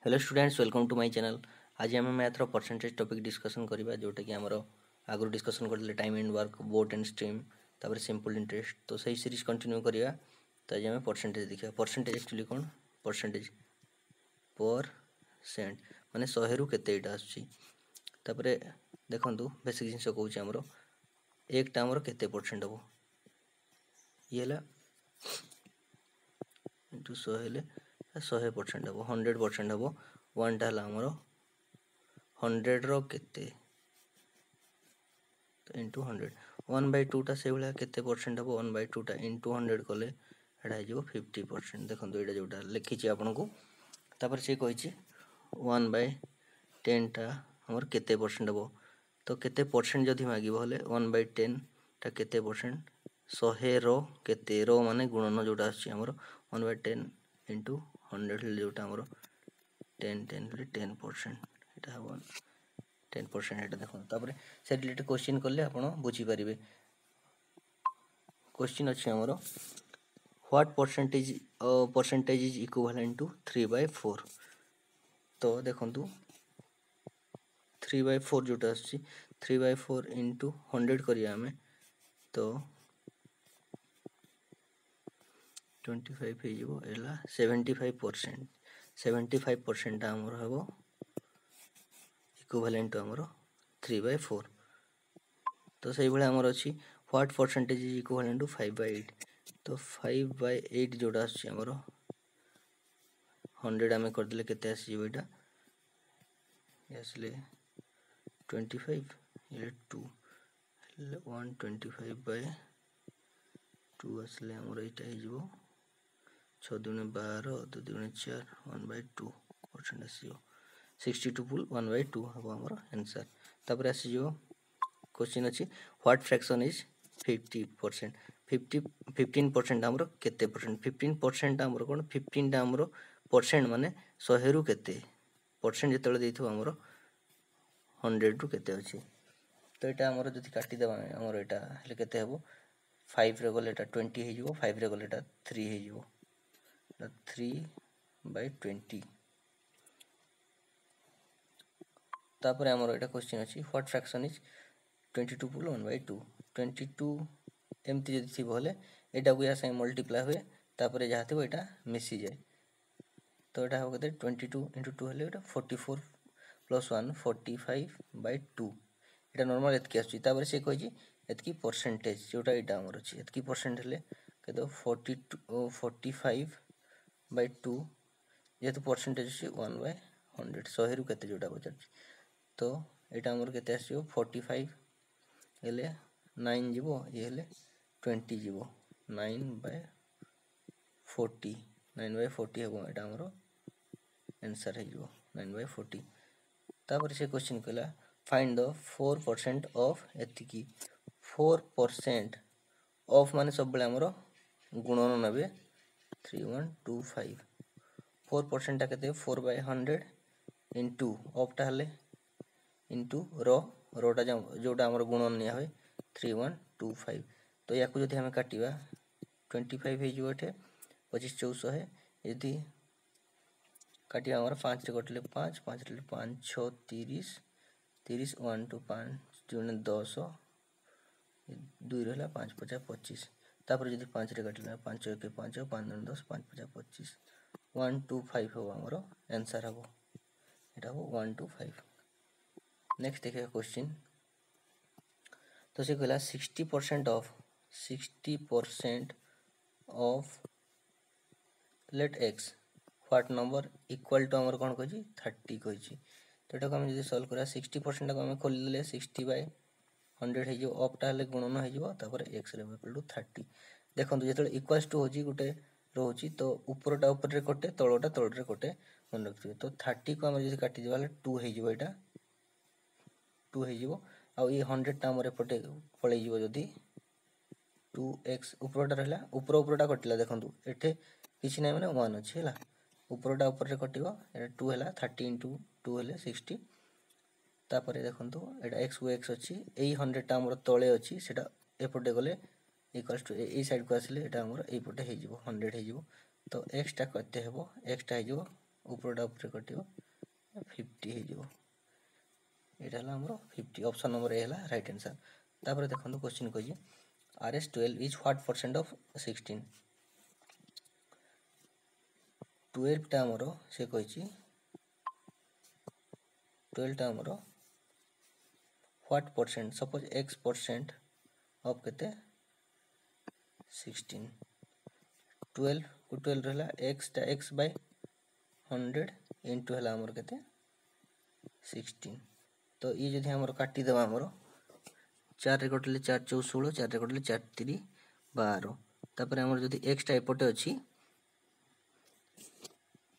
Hello students, welcome to my channel. आज आम मैथ्र percentage topic discussion करवा जोटा कि आमर आगु डिस्कसन करते time and work, boat and stream, तापर सिंपल इंटरेस्ट। तो सही सीरीज कंटिन्यू करवा। तो आज आम परसेंटेज देखा। परसेंटेज एक्चुअली कौन? परसेंटेज परसेंट माने 100 रु केते एटा आसुची। देखंतु बेसिक जिनिस कहूँ आमर एकटा आमर केते परसेंट हम ये इंटू 100 हेले 100% हम 100% हम। वन टा आमर 100 रो केते तो इंटू 100 1/2 टा से भाया केते परसेंट हम 1/2 टा इंटू 100 कले एटा हो 50%। देखो ये जोटा लिखी आपन को तापर से कही 1/10 टा हमर केते परसेंट हम। तो केते परसेंट जदि मागिबो हले 1/10 टा केते परसेंट 100 रो केते रो माने गुणन जोटा आछि हमर 1/10 इंटू 100 ले जोटा हमर 10 ले 10% एटा हो 10%। एटा देखो तापर से रिलेटेड क्वेश्चन करले आपण बुझी परिबे। क्वेश्चन अछि हमर what percentage is equivalent to 3/4। तो देखंतु 3/4 जोटा आछि 3/4 इंटू 100 करिया हमें तो 25 हे जिवो एला 75%। 75% हमर हबो इक्विवेलेंट टू हमर 3/4। तो सही भाया आमर अच्छी what percentage is equivalent to 5/8। तो 5/8 जोटा आछि हमर 100 आमे कर देले केते आसी जेबो एटा आसले 25 ये 2 125/2 आसले हमर एटा हे जिवो 6 दुने 12 2 दुने 4 1/2% आसीयो 62 पुल 1/2 हबो हमर आंसर। तापर आसी जिवो क्वेश्चन अछि व्हाट फ्रैक्शन इज 50%। 15% हमर केते परसेंट 15% हमर कोन 15 टा हमर परसेंट माने 100 रु केते परसेंट जेतले देइथो हमर 100 रु केते अछि। तो एटा हमर जति काटी देबा हमर एटा हले केते हबो 5 रे गले एटा 20 हे जिवो 5 रे गले एटा 3 हे जिवो 3/20। तापर हमर एटा क्वेश्चन अछि व्हाट फ्रैक्शन इज 22 पुल 1/2। 22 एमती जदि थी बोले एटा को या से मल्टीप्लाई हुए तापर जहा थो एटा मिसी जाए। तो एटा हो कते 22 * 2 हले एटा 44 + 1 45/2 एटा नॉर्मल एतकी आछि। तापर से कहि जे एतकी परसेंटेज जोटा एटा हमर अछि एतकी परसेंट हले कते 45/2 जेतु परसेंटेज अछि 1/100 100 रु कते जोटा बचर। तो एटा हमर केते आसियो 45 हेले 9 जीवो ये हेले 20 जीवो 9/40 9/40 हेबो एटा हमर आंसर हे जीवो 9/40। तापर से क्वेश्चन कला फाइंड द 4% ऑफ एतिकी 4% ऑफ माने सब बेले हमर गुणन नबे 3125 4% टा केते 4/100 इंटू ऑफ टा हले इंटू रोटा जोटा हमर गुणन निया होय 3125। तो या को जदि हमें काटिबा 25 हे जिवो एठे 25 400 है यदि काटिबा हमर 5 रे कटले 5 5 रे 5 6 30 30 1 2 5 जोने 10 2 रहला 5 50 25। तापर जदि 5 रे काटिला 5 1 5 5 9 10 5 50 25 125 हो हमर आंसर हबो एटा हो 125। नेक्स्ट देखिए क्वेश्चन। तो से कहला 60% of let x what number equal to हमर कोन कहजी 30 कहजी। तो एटा को हम जदि सॉल्व करा 60% को हम खोल देले 60/100 हे जो ऑफ टा हले गुणन हे जो तापर x रे इक्वल टू 30। देखंतु जेतले इक्वल्स टू होजी गुटे रहउची तो ऊपरटा ऊपर रे कटे तळोटा तळ रे कटे मन रखिबे। तो 30 को हम जदि काटि देबाले 2 हे जिवो एटा 2 हे जिवो आ ये 100 टा हमरे पटे पळै जिवो जदि 2x ऊपरटा रहला ऊपरटा कटिला देखंतु एठे किछि नै माने 1 अछि हला ऊपरटा ऊपर रे कटिबो एटा 2 हला 30 * 2 हेले 60। तापरे देखंतु एटा x को x अछि एई 100 टा हमर तळे अछि सेटा एपटे गले इक्वल्स टू ए साइड को आसले एटा हमर एई पटे हे जिवो 100 हे जिवो। तो x टा कते हेबो x टा हे जिवो उपरटा ऊपर कटियो 50 हो एटा हला हमरो 50 ऑप्शन नंबर ए हला राइट आंसर। तापर देखंतु क्वेश्चन कहि RS12 is what percent of 16 12 टा हमरो से कहि 12 टा हमरो what percent suppose x percent of केते 16 12 को 12 रहला x टा x बाय 100 इनटू हला हमर केते 16 तो ये जदि हमर काटी देबा हमर 4 रे कटले 4 4 16 4 रे कटले 4 3 12 तापर हमर जदि x टा एपटे अछि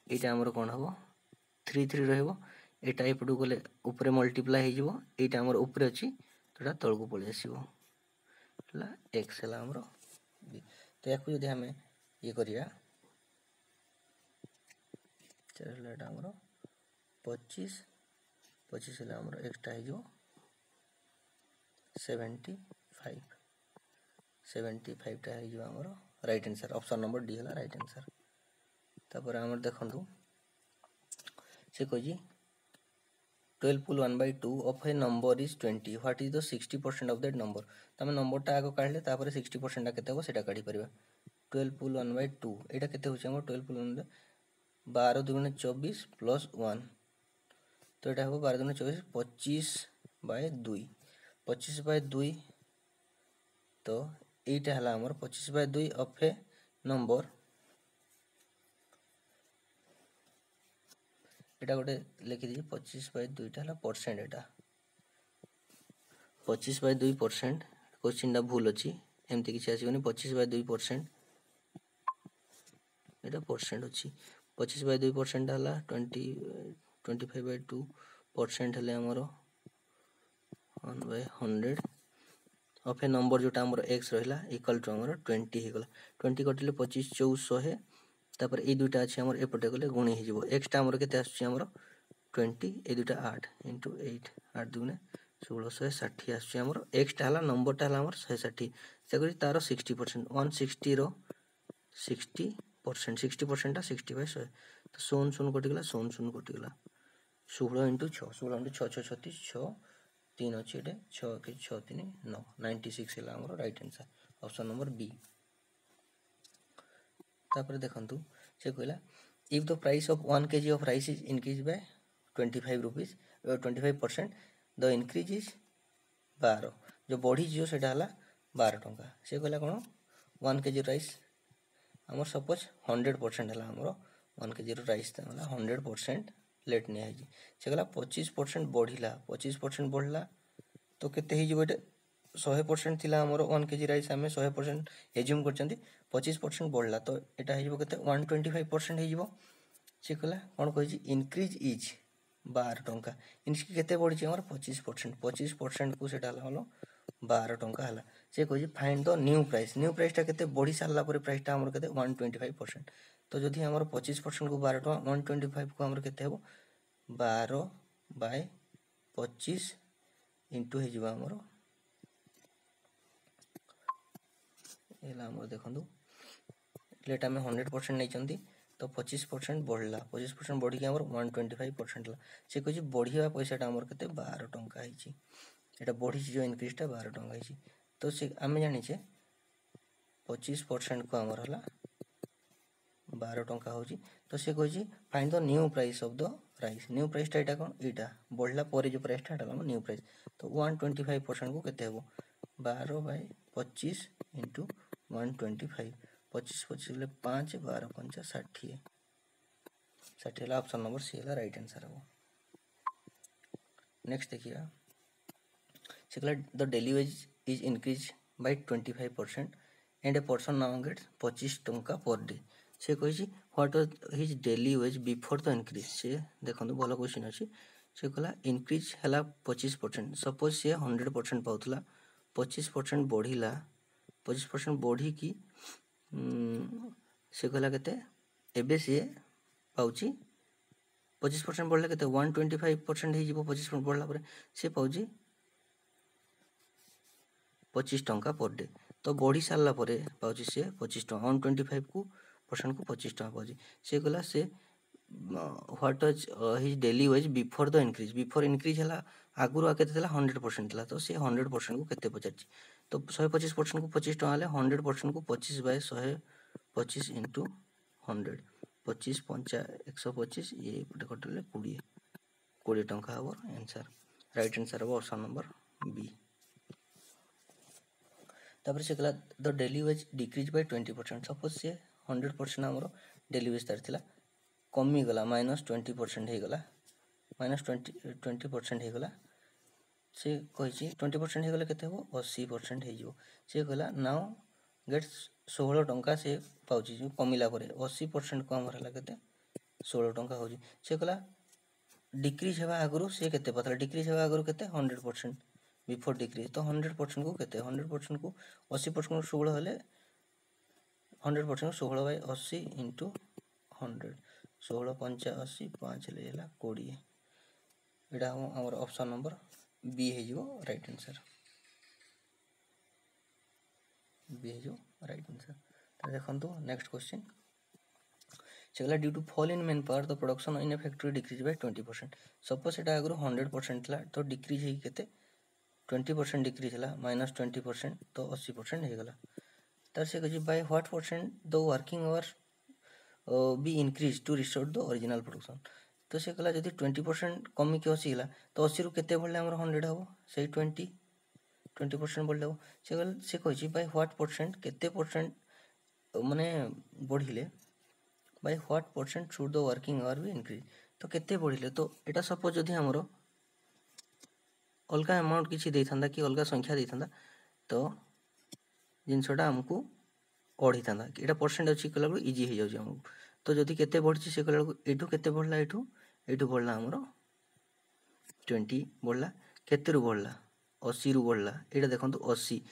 एटा हमर कोन हबो 3 3 रहबो एटा एपटू गले ऊपर मल्टीप्लाई हे जिवो एटा हमर ऊपर अछि तोडा तळकू पळे आसीबो हला x हला हमर तो याकू जदि हमें ये करिया चला एटा हमर 25 25 हला हमर एक्स्ट्रा हे जो 75 टा हे जो हमर right answer option number D हला राइट आंसर। तापर हमर देखंतु से कहि 12 pull 1/2 of a number is 20 what is the 60% of that number तमे नंबर टा आगो काढले तापर 60% टा केते हो सेटा काढी परबा 12 pull 1/2 एटा केते होचे हमर 12 pull 1 12 दुगुणे 24 प्लस 1 तो एटा हो 12 दुगुणे 24 25/2 25/2 तो एटा हला हमर 25/2 ऑफ ए नंबर एटा गोटे लिखि दी 25/2 टा हला परसेंट एटा 25/2% क्वेश्चन टा भूल अछि एमति किछ आसीबनी 25/2% एटा परसेंट अछि 25/2% हला 25/2% हले हमरो 1/100 ऑफ ए नंबर जोटा हमरो x रहला इक्वल टू हमरो 20 हे गला 20 कटिले 25 2400 तापर ए दुटा अछि हमर एपटे गले गुणी हे जिवो x टा हमर केते आछी हमर 20 ए दुटा 8 into 8 8 दुने 1660 आछी हमर x टा हला नंबर टा हला हमर 160 से करी तारो 60% 160 रो 60% 60% टा 60/100 तो 0 कटि गला 0 कटि गला 16 into 6 16 into 6 6 36 6 3 अछि एटे 6 के 6 3 9 96 हला हमर right answer option number B. तापर देखंतु से कहला if the price of 1 kg of rice is increased by 25 rupees 25% the increase is 12 जो बढ़ी जियो सेटा हला 12 टंका से कहला कोन 1 kg राइस हमर सपोज 100% हला हमरो 1 kg राइस हला 100% लेट ने आइ से कहला 25% बढ़िला 25% बढ़ला तो केते हे जिवो एटे 100% थिला हमरो 1 kg राइस हमें 100% एज्यूम करचंती 25% बढ़ला तो एटा हे जिवो केते 125% हे जिवो से कहला कोन कहि छी इंक्रीज इज 12 टंका इनकी केते बढ़ी छी हमर 25% को सेटा हला 12 टंका हला से कहि फाइंड द न्यू प्राइस टा केते बढ़ी साला पर प्राइस टा हमर केते 125% तो जदि हमर 25% को 12 टंका 125 को हमर केते हेबो 12/25 इनटू हे जिवो हमर एला हमर देखंदु लेटा में 100% नै चंदी तो 25% बढ़ला 25% बढ़ी के हमर 125% ला से कहि बढ़िया पैसाटा हमर केते 12 टंका है छी एटा बढ़ी जो इंक्रीज टा 12 टंका है छी तो से हमें जानि छे 25% को हमर हला 12 टंका हो छी तो से कहि find the new price of the rice new price टा एटा कोन एटा बढ़ला परे जो प्राइस टा हला न्यू प्राइस तो 125% को केते हेबो 12/25 into 125 25 25 ले 5 12 5 60 60 हला ऑप्शन नंबर सी हला राइट आंसर हो। नेक्स्ट देखिए से कहला the daily wage is increase by 25% and a person now gets 25 टंका पर डे से कहि what was his daily wage before the increase से देखंतु भलो क्वेश्चन अछि से कहला इंक्रीज हला 25% सपोज से 100% पाउतला 25% बढ़िला 25% बढ़ी की से कहला केते एबे से पाउची 25% बढ़ले केते 125% हे जिवो 25% बढ़ला पर से पाउची 25 टंका पर डे तो बढ़ी सारला परे पाउची से 25 टंका 125 को परसेंट को 25 टंका पाउची से कहला से what was his daily wage before the increase. Before increase है आगुरी आ केते 100% था, तो सी 100% को केते पचार, तो 125% को 25 टका 100% को 25 बाय 125 इंटू 100, 25 पंचा 125 ये कटले 20 टका हम आंसर। राइट आंसर हम ऑप्शन नंबर बी। तापर से कहला the daily veg decrease by 20%। Suppose से 100% आमर डेली वेज तार थिला, कमी गला -20% हो गला, -20% हो गला, से कही 20% हो गले केते हो 80% हो। से कहला नाउ गेट्स 16 टंका से पाउची, जो कमिला परे 80% को आमर हला केते 16 टंका हो। से कहला डिक्रीज हेबा आगुरु से केते पतला, डिक्रीज हेबा आगुरु केते 100% बिफोर डिक्रीज, तो 100% को केते 100% को 80% को 16 हेले 100% 16 बाय 80 इंटू 100, 16 पंचा 80 5 हेले ହେଲା 20। एटा हम हमर ऑप्शन नंबर बी हे जो राइट आंसर, बी हे जो राइट आंसर। तो देखंतु नेक्स्ट क्वेश्चन सेगला due to fall in men power the production in a factory decrease by 20%। Suppose एटा आगु 100% थिला, तो डिक्रीज हे केते 20% डिक्रीज है -20%, तो 80% हो गला। तार से कह by what percent the working hour be increase to restore the original production. तो से कहला जदि 20% कमी के 80 गला, तो 80 रु केते बढ़ले हमर 100 हम से 20% बढ़ले हम। से कह बाय व्हाट परसेंट केते परसेंट माने बढ़िले, by what percent should the working hour be increase, तो केते बढ़िले, तो एटा सपोज जदि हमरो अलग अमाउंट किसी देता कि अलग संख्या देता, तो जिनसटा आमको अढ़ी था कि यहाँ परसेंट अच्छी कला इजी हो जाऊँ आमको। तो जदि केते बढ़ी से कला एठू केते बढ़ला, एठू बढ़ला आमर 20 बढ़ला, केते रु बढ़ला 80 रु बढ़ला। यहाँ देखो 80,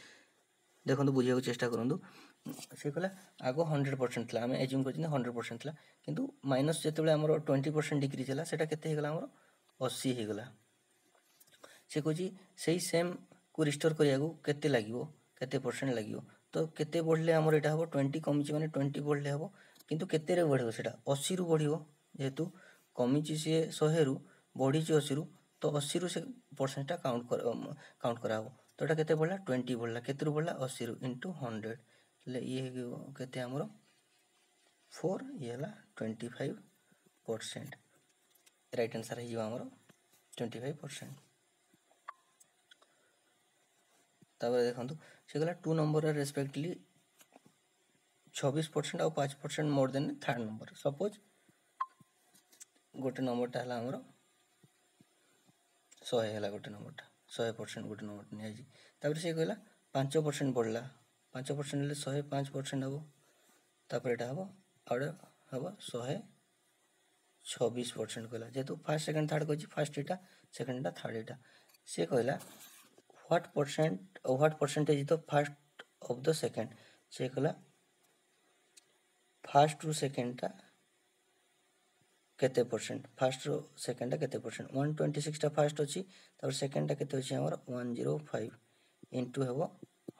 देखो बुझे चेष्टा करूँ, से कहला आगो 100% था, आम एज्यूम कर 100% था, किंतु माइनस जो आम 20% डिक्रीज है से केते आमर 80 हो गला। से कह से सेम को रिस्टोर करिया केते लागिवो, केते परसेंट लागिवो, तो केते बढ़ले आमर एटा हबो 20 कमिची माने 20 बढ़ले हबो, किंतु केते रे बढ़िवो सेटा 80 रु बढ़िवो, जेहेतु कमिची से 100 रु बढ़ी 80 रु, तो 80 रु से परसेंट टा काउंट करा हबो, तो एटा केते बढ़ला 20 बढ़ला, केते रु बढ़ला 80 रु इंटू 100, ले ये केते आमर 4 ये हला 25%। राइट आंसर है आमर 25%। तापर देखो से गला 2 नंबर रेस्पेक्टली 26% और 5% more than third number. Suppose गोटे नंबरटा है आमर 100 है, गोटे नंबरटा 100% गोटे नंबर नहीं, से कहला 5% बढ़ला, 5% हेल्ले 105% हम, तापर एटा हम आउे हम 126% कहला, जेहेतु फास्ट सेकेंड थर्ड कही फास्ट एटा सेकेंडटा थर्ड एटा। से कहला what percentage the fast of the second, से कहला फास्ट रु सेकेंडटा केते परसेंट, फास्ट रु सेकेंडटा केते परसेंट, 126 टा फास्ट अच्छी, तापर सेकेंडटा केते अच्छी हमर 105 इंटू हेबो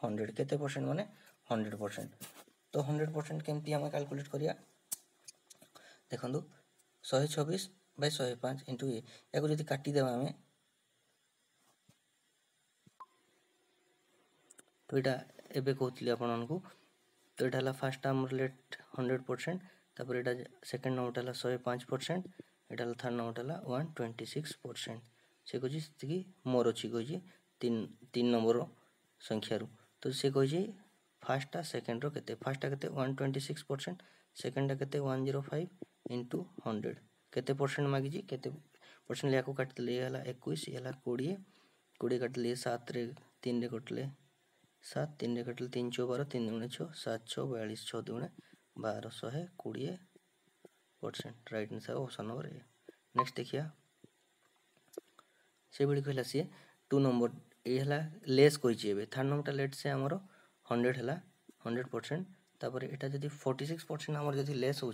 100, केते परसेंट माने 100%। तो 100% केमती हम कैलकुलेट करिया, देखंतु 126 बाय 105 इंटू ए, याको जदि काटी देबा हमें, तो यहाँ एबे कहती आपको, तो यहाँ है फास्ट आम लेट 100%, तापर यहाँ सेकेंड नंबर है 105%, यहाँ थर्ड नंबर है 126%। से कही मोर अच्छी कही तीन नंबर संख्यार, तो से कही फास्टा सेकेंड रे फास्टा के 126%, सेकेंडा के 105 इंटू 100, केते परसेंट मागिजी, केते परसेंट या काटिले ये 21, ये 20, 20 काटिले 7 रे 3 रे कटले 7, 3 रे कटले 3 6 12, 3 दूने 6, 7 6 42, 6 दूने 12, 120%। Right answer option number A. Next देखिए से भाई कहला सी 2 नंबर ये है लेस कही, थर्ड नंबर लेट से आमर 100 है 100%, तापर यहाँ जब 46% आमर जब लेस हो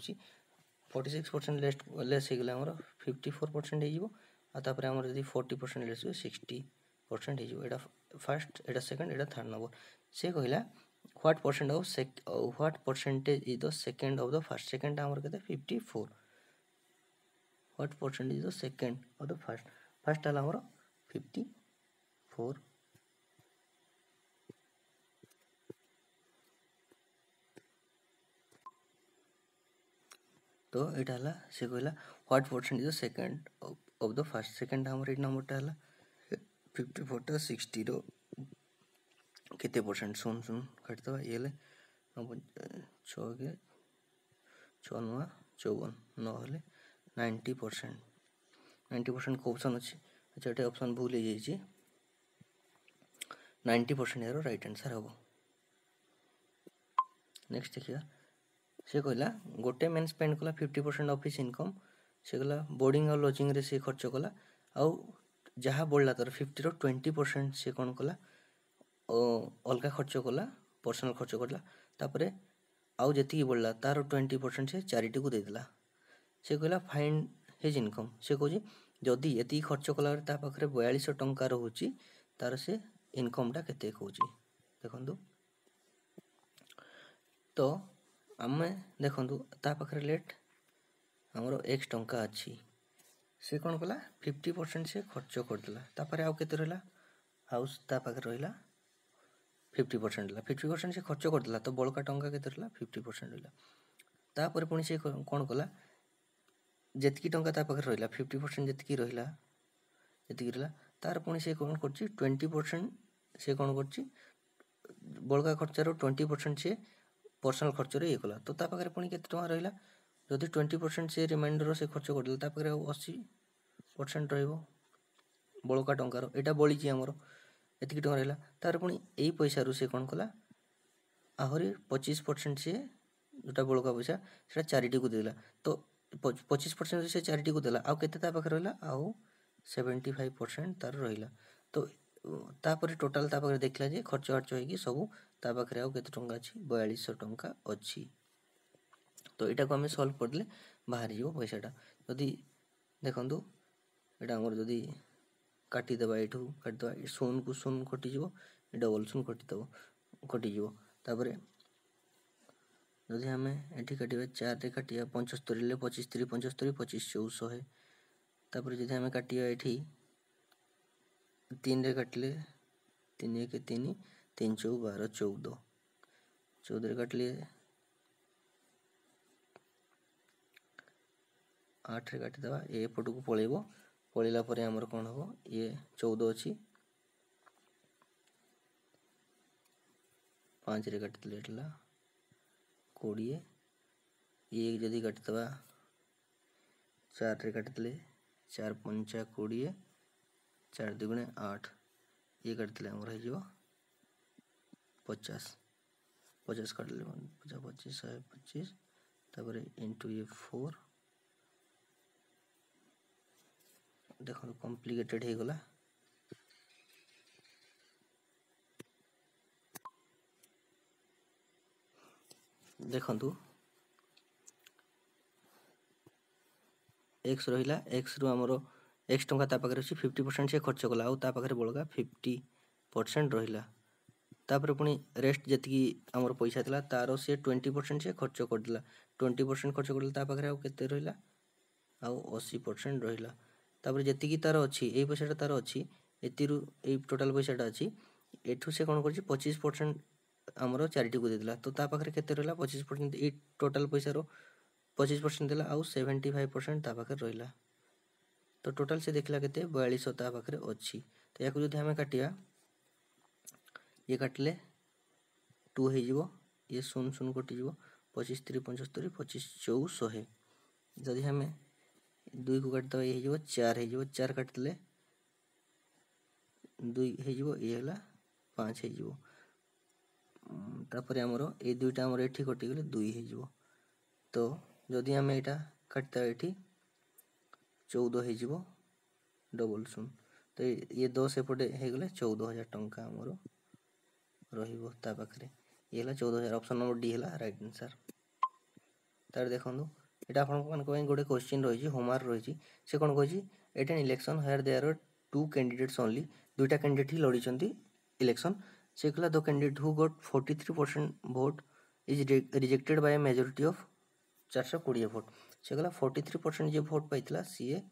46% लेस हो गला 54% होपर आमर जब 40% लेस हो 60% हो। फास्ट यहाँ सेकेंड यहाँ थर्ड नंबर, से कहला what percentage is the second of the fast, second आमर के 54, what percent is the second और द फर्स्ट फर्स्ट है आमर 54 तो यहाँ है सी कहला what percent is the second of the first second आमर ये नंबरटा है 54 60 रो केते परसेंट सुन सुन काटिदेवा ये 6 के 6 नुआ 54 ना 90% को ऑप्शन अच्छी अच्छा ये ऑप्शन भूल हो जाइए 90% यार राइट आंसर हम नेक्स्ट देखिए से कहला गोटे मैन स्पेंड कला 50% ऑफ हिज इनकम से कहला बोर्डिंग और लॉजिंग रे से खर्च कला आउ जहाँ बढ़ला तार 50 रो 20% से कौन कला अलग खर्च कला पर्सनल खर्च कला तापर आउ जी बढ़ला तार 20% से चैरिटी को देदेला से कहला फाइंड हिज इनकम से कहे जदि ये खर्च कला पाखे 4200 टंका रोचे तार से इनकमटा केते कौच देखु तो आम देखु पाखे लेट आमर एक्स टंका अच्छी से कौन कला 50% से खर्च करदेला तापर आउ केते रहा हाउस पाखे रहा 50% रहा 50% से खर्च करदेला तो बड़का टंका केते रहा 50% रहा तापर पुणी से कौन कला जी टंका पाखे रहा 50% जी रहा तार पुणी से कौन कर 20% से कौन कर बड़का खर्चार 20% से पर्सनल खर्च ये कला तो पाखे पुणी केते टंका रहा जदि 20% से रिमाइंडर से खर्च करदेला पाखे 80% बड़का टंकार यहाँ बड़ी आमर एति टंका रहा तार पुणी यही पैसा से कौन कला आहरी 25% से जोटा बड़का पैसा से चैरिटी को देला तो 25% से चैरिटी को देला आउ केते पाखे रहा आउ 75% तार रहा तो तापर टोटाल पाखे देखला जे खर्च खर्च होगी सब पाखे आउ केते टंका अच्छी 4200 टंका अच्छी तो यहाँ को आम सल्व करदे बाहरी जो पैसाटा जदि देखु यहाँ आमर जदि काटिदेवा ये काटिदेवा शून को शून कटिज डबल शून कटिज तापर जदि आम ये काटिया 4 रे काटिया 75 25 3 75 25 4 100 तापर जदि आम काटिया ये 3 रे काटिले 3 1 3 3 4 12 14 14 रे काटिले 8 रे काटिदेवा ए पट को पलैब पलैला पर आमर कौन हम ये 14 अच्छी 5 रे काटिदेले 20 ये जदि काटिदेवा 4 रे काटिदेले 4 5 20 4 2 8 ये काटिदेले आमर हो 50 50 काटिले 50 25 125 तापर इंटू ये 4 देखो कॉम्प्लिकेटेड हो गला देखु एक्स रहा एक्स रु आमर एक्स टंका पाखे अच्छी 50% से खर्च कला आउ पाखे बड़का 50% रहा तापर पुणी रेस्ट जी आमर पैसा था तार से 20% से खर्च करदेला 20% खर्च करदेला पाखे आउ केते रहा आउ 80% रहा तापर जी तार अच्छी यही पैसाटा तार अच्छी ये टोटाल पैसाटा अच्छी एठू से कौन कर 25% आमर चैरिटी को देदेला तो पाखे केते रहा 25% ये टोटाल पैसार 25% देला आउ 75% पाखे रहा तो टोटाल से देखला केते 4200 पाखे अच्छी तो या जदि आम काटिया ये काटिले 2 हो ये शून शून कटिज 25 3 75 25 4 100 जदि आम 2 को काटिदेवा ये हो 4 हो 4 काटिदेले 2 हो ये 5 हो तापर आमर ये दुईटा आमर ये कटिगले 2 हो तो जदि आम यहाँ काटिदेवा ये 14 हो डबल शून तो ये 10 एपटे होगले 14,000 टंका आमर पाखे ये 14,000 ऑप्शन नंबर डी है राइट आंसर तार देखो यहाँ आप गोटे क्वेश्चन रही होमवर्क रही से कौन कही at an election here there are 2 candidates only दुईटा कैंडिडेट ही लड़ी इलेक्शन से कहला the candidate who got 43% vote is rejected by majority of 420 vote से कहला 43% जे भोट पाइथिला सीए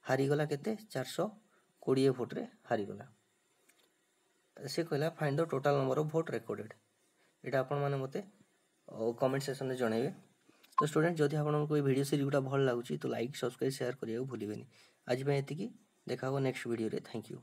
हारीगला केते 420 भोट्रे हारीगला। से कहला find the total number of vote recorded. एटा आपण माने मते कमेंट सेक्शन में जणाइबे। तो स्टूडेंट जदि आपको ये वीडियो सीरीज गुटा भल लागुची तो लाइक सब्सक्राइब शेयर करिया भूलिबेनी। आज पे एतिकी देखा हो नेक्स्ट वीडियो रे। Thank you.